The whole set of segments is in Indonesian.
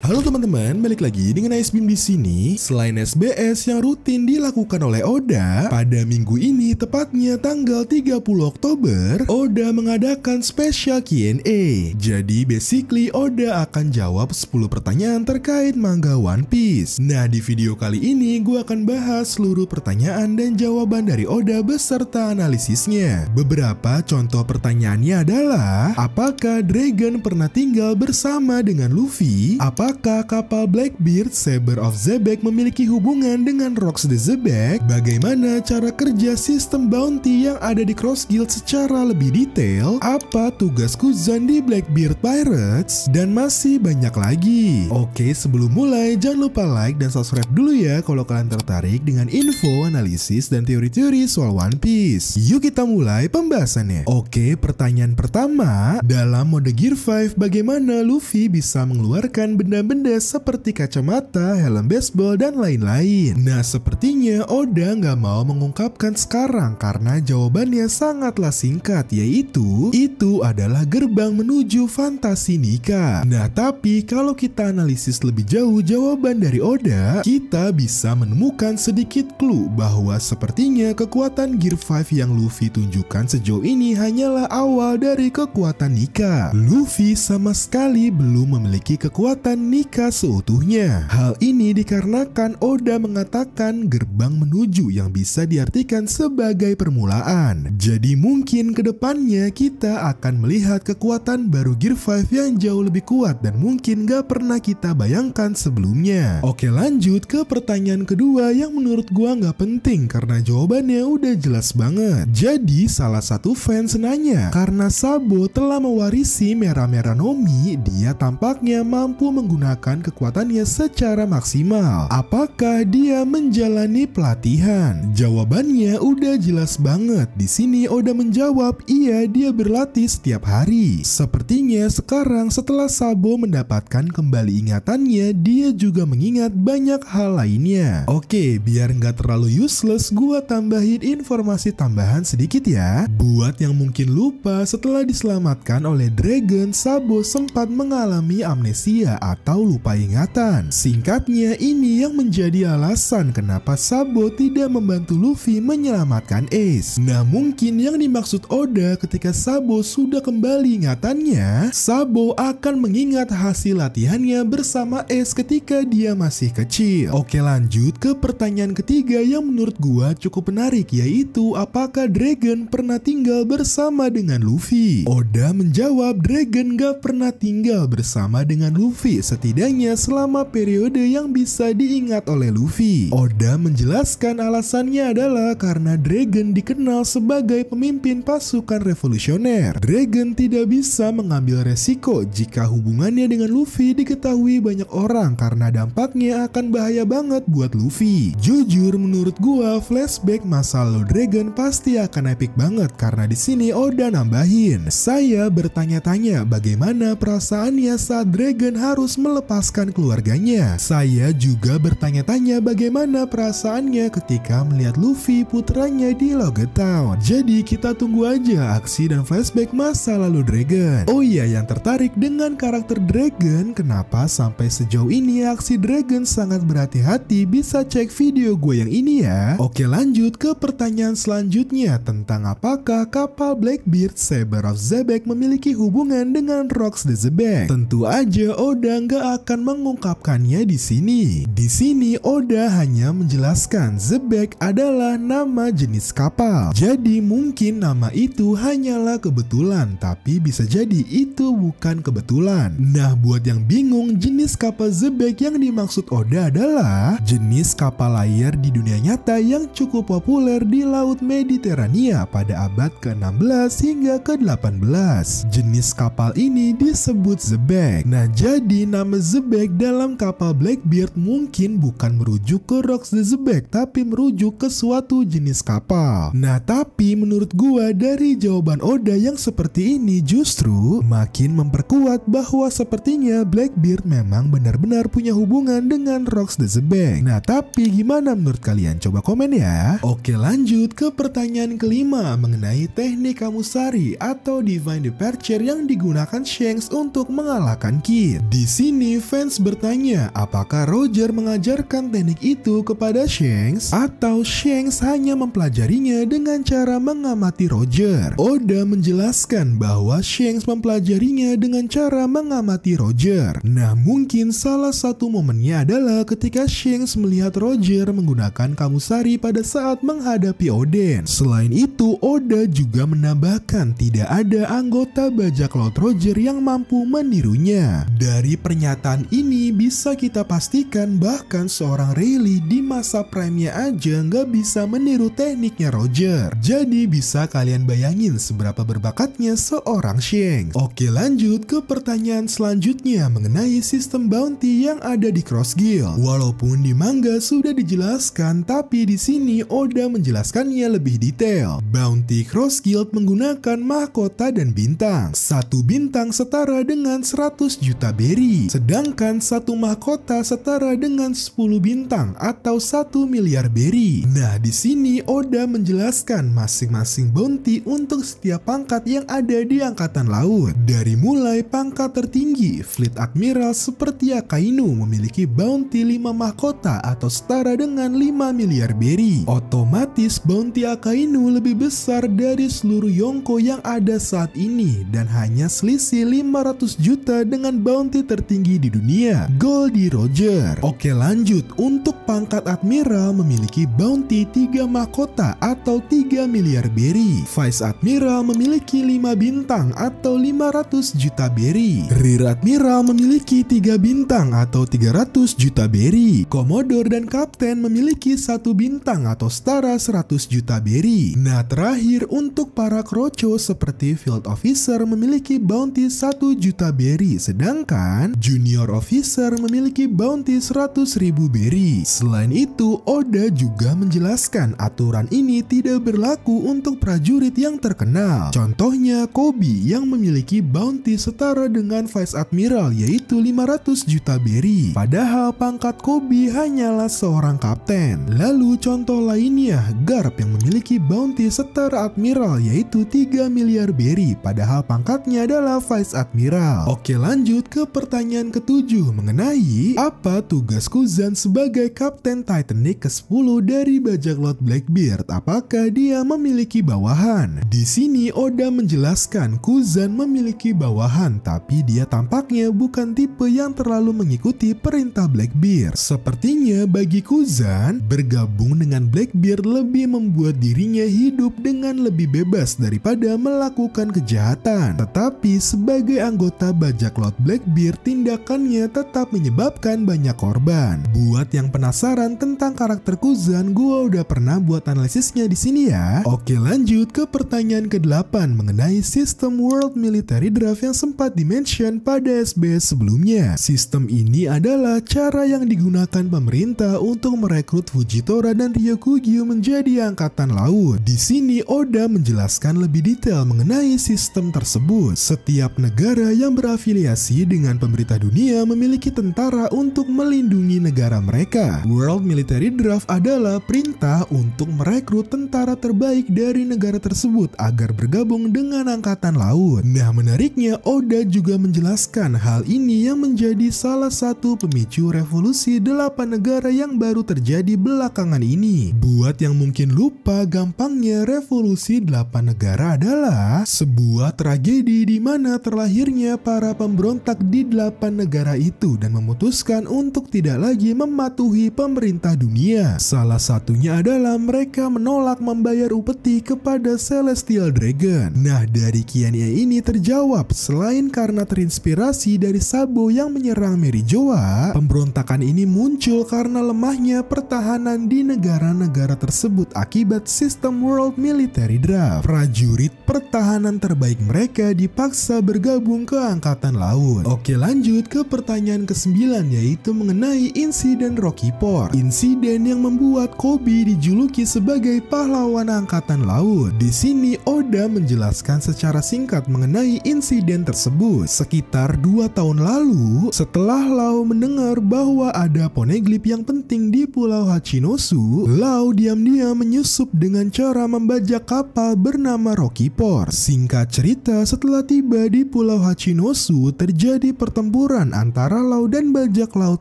Halo teman-teman, balik lagi dengan Icebim di sini. Selain SBS yang rutin dilakukan oleh Oda, pada minggu ini tepatnya tanggal 30 Oktober, Oda mengadakan special Q&A. Jadi basically Oda akan jawab 10 pertanyaan terkait manga One Piece. Nah, di video kali ini gue akan bahas seluruh pertanyaan dan jawaban dari Oda beserta analisisnya. Beberapa contoh pertanyaannya adalah: apakah Dragon pernah tinggal bersama dengan Luffy? Apakah kapal Blackbeard Saber of Zebek memiliki hubungan dengan Rocks the Zebek? Bagaimana cara kerja sistem bounty yang ada di Cross Guild secara lebih detail? Apa tugas Kuzan di Blackbeard Pirates? Dan masih banyak lagi. Oke, sebelum mulai jangan lupa like dan subscribe dulu ya kalau kalian tertarik dengan info, analisis, dan teori-teori soal One Piece. Yuk kita mulai pembahasannya. Oke, pertanyaan pertama, dalam mode Gear 5 bagaimana Luffy bisa mengeluarkan benda-benda seperti kacamata, helm baseball, dan lain-lain? Nah, sepertinya Oda nggak mau mengungkapkan sekarang karena jawabannya sangatlah singkat, yaitu itu adalah gerbang menuju fantasi Nika. Nah, tapi kalau kita analisis lebih jauh jawaban dari Oda, kita bisa menemukan sedikit clue bahwa sepertinya kekuatan Gear 5 yang Luffy tunjukkan sejauh ini hanyalah awal dari kekuatan Nika. Luffy sama sekali belum memiliki kekuatan Nika seutuhnya. Hal ini dikarenakan Oda mengatakan gerbang menuju yang bisa diartikan sebagai permulaan. Jadi mungkin kedepannya kita akan melihat kekuatan baru Gear 5 yang jauh lebih kuat dan mungkin gak pernah kita bayangkan sebelumnya. Oke, lanjut ke pertanyaan kedua yang menurut gua gak penting karena jawabannya udah jelas banget. Jadi salah satu fans nanya, karena Sabo telah mewarisi Mera-Mera no Mi, dia tampaknya mampu menggunakan kekuatannya secara maksimal. Apakah dia menjalani pelatihan? Jawabannya udah jelas banget. Di sini Oda menjawab, iya, dia berlatih setiap hari. Sepertinya sekarang setelah Sabo mendapatkan kembali ingatannya, dia juga mengingat banyak hal lainnya. Oke, biar nggak terlalu useless, gua tambahin informasi tambahan sedikit ya. Buat yang mungkin lupa, setelah diselamatkan oleh Dragon, Sabo sempat mengalami amnesia atau lupa ingatan. Singkatnya, ini yang menjadi alasan kenapa Sabo tidak membantu Luffy menyelamatkan Ace. Nah, mungkin yang dimaksud Oda ketika Sabo sudah kembali ingatannya, Sabo akan mengingat hasil latihannya bersama Ace ketika dia masih kecil. Oke, lanjut ke pertanyaan ketiga yang menurut gua cukup menarik, yaitu apakah Dragon pernah tinggal bersama dengan Luffy? Oda menjawab Dragon gak pernah tinggal bersama dengan Luffy, setidaknya selama periode yang bisa diingat oleh Luffy. Oda menjelaskan alasannya adalah karena Dragon dikenal sebagai pemimpin pasukan revolusioner. Dragon tidak bisa mengambil resiko jika hubungannya dengan Luffy diketahui banyak orang karena dampaknya akan bahaya banget buat Luffy. Jujur menurut gua flashback masa lalu Dragon pasti akan epic banget karena di sini Oda nambahin, saya bertanya-tanya bagaimana perasaannya saat Dragon harus melepaskan keluarganya. Saya juga bertanya-tanya bagaimana perasaannya ketika melihat Luffy putranya di Loget Town. Jadi kita tunggu aja aksi dan flashback masa lalu Dragon. Oh iya, yang tertarik dengan karakter Dragon, kenapa sampai sejauh ini aksi Dragon sangat berhati-hati, bisa cek video gue yang ini ya. Oke, lanjut ke pertanyaan selanjutnya tentang apakah kapal Blackbeard Saber of Zebek memiliki hubungan dengan Rocks the Zebek. Tentu aja Oda nggak akan mengungkapkannya di sini. Di sini Oda hanya menjelaskan Zebek adalah nama jenis kapal. Jadi mungkin nama itu hanyalah kebetulan, tapi bisa jadi itu bukan kebetulan. Nah, buat yang bingung, jenis kapal Zebek yang dimaksud Oda adalah jenis kapal layar di dunia nyata yang cukup populer di Laut Mediterania pada abad ke-16 hingga ke-18. Jenis kapal ini disebut Zebek. Nah, jadi nama Zebek dalam kapal Blackbeard mungkin bukan merujuk ke Rocks the Zebek, tapi merujuk ke suatu jenis kapal. Nah, tapi menurut gua dari jawaban Oda yang seperti ini justru makin memperkuat bahwa sepertinya Blackbeard memang benar-benar punya hubungan dengan Rocks the Zebek. Nah, tapi gimana menurut kalian? Coba komen ya. Oke, lanjut ke pertanyaan kelima mengenai teknik Kamusari atau Divine Departure yang digunakan Shanks untuk mengalahkan Kid. Di sini sini fans bertanya apakah Roger mengajarkan teknik itu kepada Shanks atau Shanks hanya mempelajarinya dengan cara mengamati Roger. Oda menjelaskan bahwa Shanks mempelajarinya dengan cara mengamati Roger. Nah, mungkin salah satu momennya adalah ketika Shanks melihat Roger menggunakan Kamusari pada saat menghadapi Oden. Selain itu, Oda juga menambahkan tidak ada anggota bajak laut Roger yang mampu menirunya. Dari pernyataan ini bisa kita pastikan bahkan seorang Rayleigh di masa prime-nya aja nggak bisa meniru tekniknya Roger. Jadi bisa kalian bayangin seberapa berbakatnya seorang Shanks. Oke, lanjut ke pertanyaan selanjutnya mengenai sistem bounty yang ada di Cross Guild. Walaupun di manga sudah dijelaskan, tapi di sini Oda menjelaskannya lebih detail. Bounty Cross Guild menggunakan mahkota dan bintang. Satu bintang setara dengan 100 juta berry, sedangkan satu mahkota setara dengan 10 bintang atau 1 miliar berry. Nah, di sini Oda menjelaskan masing-masing bounty untuk setiap pangkat yang ada di angkatan laut. Dari mulai pangkat tertinggi, Fleet Admiral seperti Akainu memiliki bounty 5 mahkota atau setara dengan 5 miliar berry. Otomatis bounty Akainu lebih besar dari seluruh Yonko yang ada saat ini dan hanya selisih 500 juta dengan bounty tertinggi di dunia, Goldie Roger. Oke, lanjut. Untuk pangkat Admiral memiliki bounty 3 mahkota atau 3 miliar berry. Vice Admiral memiliki 5 bintang atau 500 juta berry. Rear Admiral memiliki 3 bintang atau 300 juta berry. Commodore dan Kapten memiliki 1 bintang atau setara 100 juta berry. Nah, terakhir untuk para kroco seperti Field Officer memiliki bounty 1 juta berry, sedangkan Junior Officer memiliki bounty 100.000 berry. Selain itu, Oda juga menjelaskan aturan ini tidak berlaku untuk prajurit yang terkenal. Contohnya Kobe yang memiliki bounty setara dengan Vice Admiral yaitu 500 juta berry. Padahal pangkat Kobe hanyalah seorang kapten. Lalu contoh lainnya, Garp yang memiliki bounty setara Admiral yaitu 3 miliar berry, padahal pangkatnya adalah Vice Admiral. Oke, lanjut ke pertanyaan ketujuh mengenai apa tugas Kuzan sebagai Kapten Titanic ke-10 dari bajak laut Blackbeard. Apakah dia memiliki bawahan? Di sini Oda menjelaskan Kuzan memiliki bawahan, tapi dia tampaknya bukan tipe yang terlalu mengikuti perintah Blackbeard. Sepertinya bagi Kuzan, bergabung dengan Blackbeard lebih membuat dirinya hidup dengan lebih bebas daripada melakukan kejahatan. Tetapi sebagai anggota bajak laut Blackbeard, tindakannya tetap menyebabkan banyak korban. Buat yang penasaran tentang karakter Kuzan, gua udah pernah buat analisisnya di sini ya. Oke, lanjut ke pertanyaan ke-8 mengenai sistem World Military Draft yang sempat dimention pada SBS sebelumnya. Sistem ini adalah cara yang digunakan pemerintah untuk merekrut Fujitora dan Ryokugyu menjadi angkatan laut. Di sini Oda menjelaskan lebih detail mengenai sistem tersebut. Setiap negara yang berafiliasi dengan pemerintah dunia memiliki tentara untuk melindungi negara mereka. World Military Draft adalah perintah untuk merekrut tentara terbaik dari negara tersebut agar bergabung dengan angkatan laut. Nah, menariknya Oda juga menjelaskan hal ini yang menjadi salah satu pemicu revolusi 8 negara yang baru terjadi belakangan ini. Buat yang mungkin lupa, gampangnya revolusi 8 negara adalah sebuah tragedi di mana terlahirnya para pemberontak di 8 negara itu dan memutuskan untuk tidak lagi mematuhi pemerintah dunia. Salah satunya adalah mereka menolak membayar upeti kepada Celestial Dragon. Nah, dari Kiania ini terjawab, selain karena terinspirasi dari Sabo yang menyerang Merijoa, pemberontakan ini muncul karena lemahnya pertahanan di negara-negara tersebut akibat sistem World Military Draft. Prajurit pertahanan terbaik mereka dipaksa bergabung ke angkatan laut. Oke, lanjut ke pertanyaan ke-9 yaitu mengenai insiden Rocky Port. Insiden yang membuat Kobe dijuluki sebagai pahlawan angkatan laut. Di sini Oda menjelaskan secara singkat mengenai insiden tersebut. Sekitar 2 tahun lalu, setelah Lau mendengar bahwa ada poneglyph yang penting di Pulau Hachinosu, Lau diam-diam menyusup dengan cara membajak kapal bernama Rocky Port. Singkat cerita, setelah tiba di Pulau Hachinosu, terjadi pertempuran antara laut dan bajak laut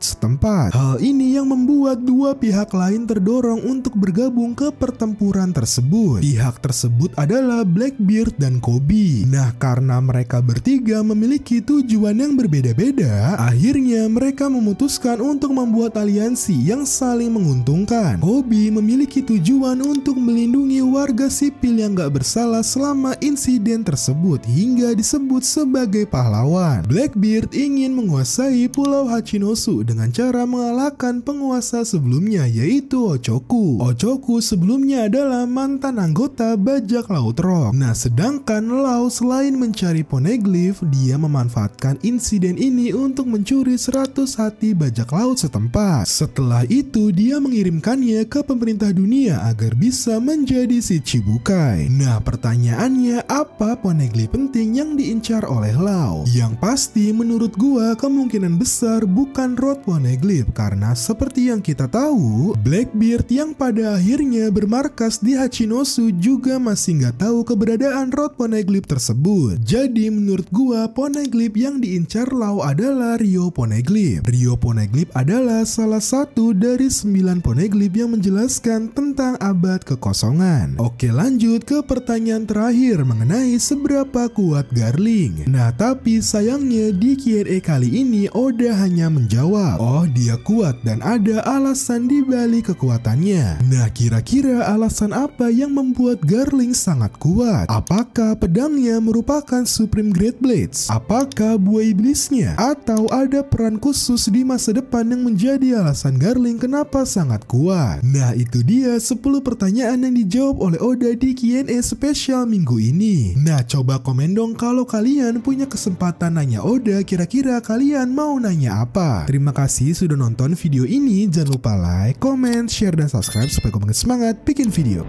setempat. Hal ini yang membuat dua pihak lain terdorong untuk bergabung ke pertempuran tersebut. Pihak tersebut adalah Blackbeard dan Kobe. Nah, karena mereka bertiga memiliki tujuan yang berbeda-beda, akhirnya mereka memutuskan untuk membuat aliansi yang saling menguntungkan. Kobe memiliki tujuan untuk melindungi warga sipil yang gak bersalah selama insiden tersebut hingga disebut sebagai pahlawan. Blackbeard ingin menguasai Pulau Hachinosu dengan cara mengalahkan penguasa sebelumnya, yaitu Ochoku. Ochoku sebelumnya adalah mantan anggota bajak laut Rock. Nah, sedangkan Law selain mencari poneglyph, dia memanfaatkan insiden ini untuk mencuri 100 hati bajak laut setempat. Setelah itu, dia mengirimkannya ke pemerintah dunia agar bisa menjadi si Chibukai. Nah, pertanyaannya, apa poneglyph penting yang diincar oleh Law? Yang pasti menurut gua kemungkinan besar bukan Road Poneglyph, karena seperti yang kita tahu, Blackbeard yang pada akhirnya bermarkas di Hachinosu juga masih nggak tahu keberadaan Road Poneglyph tersebut. Jadi menurut gua poneglyph yang diincar Law adalah Ryo Poneglyph. Ryo Poneglyph adalah salah satu dari 9 poneglyph yang menjelaskan tentang abad kekosongan. Oke, lanjut ke pertanyaan terakhir mengenai seberapa kuat Garling. Nah, tapi sayangnya di Q&A kali ini Oda hanya menjawab, oh dia kuat dan ada alasan di balik kekuatannya. Nah, kira-kira alasan apa yang membuat Garling sangat kuat? Apakah pedangnya merupakan Supreme Great Blades? Apakah buah iblisnya? Atau ada peran khusus di masa depan yang menjadi alasan Garling kenapa sangat kuat? Nah, itu dia 10 pertanyaan yang dijawab oleh Oda di Q&A spesial minggu ini. Nah, coba komen dong kalau kalian punya kesempatan nanya Oda, kira-kira kalian mau nanya apa? Terima kasih sudah nonton video ini. Jangan lupa like, comment, share, dan subscribe supaya gue makin semangat bikin video.